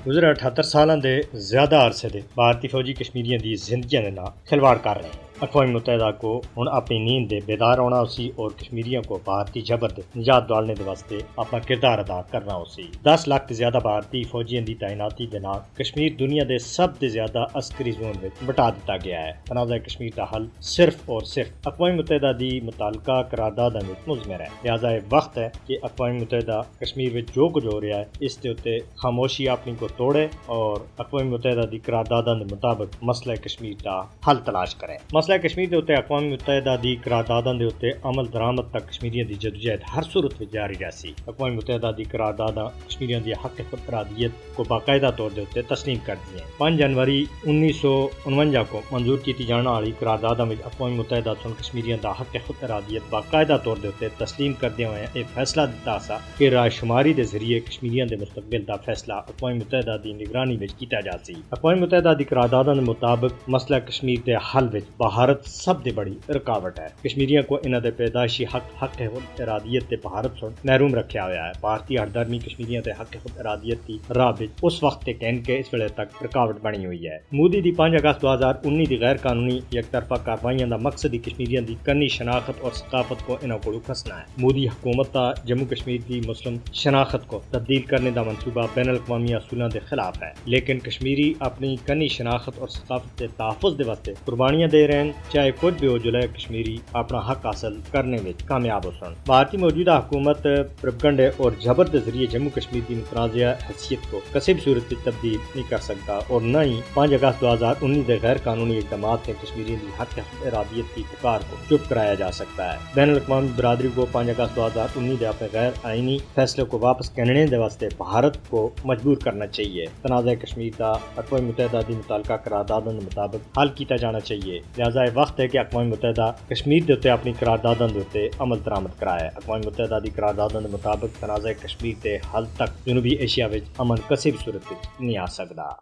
गुजरे 78 साल के ज्यादा अरसे दे भारतीय फौजी कश्मीरियों की जिंदगी के नाल खिलवाड़ कर रहे हैं। अक़वाम मुत्तहिदा को हुण अपनी नींद दे बेदार होना उसी और कश्मीरियों को भारतीय जबर दे निजात दिलाने दे वास्ते अपना किरदार अदा करना उसी। 10 लाख से ज्यादा भारतीय फौजियों की तैनाती के नाल कश्मीर दुनिया के सब से ज्यादा अस्करी जोन में बटा दिता गया है। तनाज़ा कश्मीर का हल सिर्फ और सिर्फ अक़वाम मुत्तहिदा की मुतालका करारदादां विच मुज़मर है। लिहाजा वक्त है कि अक़वाम मुत्तहिदा कश्मीर में जो कुछ हो रहा है इस दे उत्ते खामोशी अपनी को तोड़े और अक़वाम मुत्तहिदा की करारदादां के मुताबिक मसला कश्मीर का हल तलाश करे। मसला कश्मीर के उत्ते अक़वाम मुत्तहिदा की करारदादां के उत्ते अमल दरामद तक कश्मीरियों की जदोजहद हर सूरत में जारी रही। अक़वाम मुत्तहिदा की करारदादां कश्मीरियों की हक खुदइरादियत को बाकायदा तौर के उत्ते तस्लीम कर दी हैं। 5 जनवरी 1949 को मंजूर की जाने वाली करारदादां में अक़वाम मुत्तहिदा सुन कश्मीरियों का हक खुदइरादियत बाकायदा तौर के उत्ते तस्लीम करदे होए यह फैसला दिता सा कि रायशुमारी के जरिए कश्मीरियों के मुस्तकबिल का फैसला अक़वाम मुत्तहिदा की निगरानी में किया जा सी। अक़वाम मुत्तहिदा की करारदादां के मुताबिक मसला कश्मीर के हल में भारत सब से बड़ी रुकावट है। कश्मीरियों को इन्हां दे पैदाइशी हक इरादियत ते भारत सुन महरूम रखा हुआ है। भारतीय हरदर्मी कश्मीरियों के हक इरादियत की राह में उस वक्त ते कहन के इस वेले तक रुकावट बनी हुई है। मोदी की 5 अगस्त 2019 की गैर कानूनी एकतरफा कार्रवाइयों का मकसद ही कश्मीरियों की करनी शनाख्त और सकाफत को इन्हों को खसना है। मोदी हुकूमत का जम्मू कश्मीर की मुस्लिम शनाख्त को तब्दील करने का मनसूबा बैनुल अक़वामी असूलों के खिलाफ है, लेकिन कश्मीरी अपनी करनी शनाख्त और सकाफत के तहफ़्फ़ुज़ के वास्ते कुर्बानियां दे रहे हैं, चाहे कुछ भी हो जुले कश्मीरी अपना हक हासिल करने में कामयाब हो सन। भारतीय मौजूदा हुकूमत प्रोपेगेंडे और जबर के जरिए जम्मू कश्मीर की मुतनाज़िया हैसियत को किसी भी सूरत में तब्दील नहीं कर सकता और न ही 5 अगस्त 2019 के गैर कानूनी इक़दाम से कश्मीरियों की हक इरादियत की पुकार को चुप कराया जा सकता है। बैनुल अक़वामी बिरादरी को 5 अगस्त 2019 के अपने गैर आईनी फैसले को वापस कहने के वास्ते भारत को मजबूर करना चाहिए। तनाज़ा कश्मीर का अक़वाम मुत्तहिदा की मुतालका करारदादां के मुताबिक हल किया जाना चाहिए। लिहाजा वक्त है कि अक़वाम मुत्तहिदा कश्मीर के उत्ते अपनी करारदादां के उत्ते अमल दरामद कराए। अक़वाम मुत्तहिदा की करारदादां के मुताबिक तनाज़ा कश्मीर के हल तक जनूबी एशिया में अमन किसी भी सूरत नहीं आ सकता।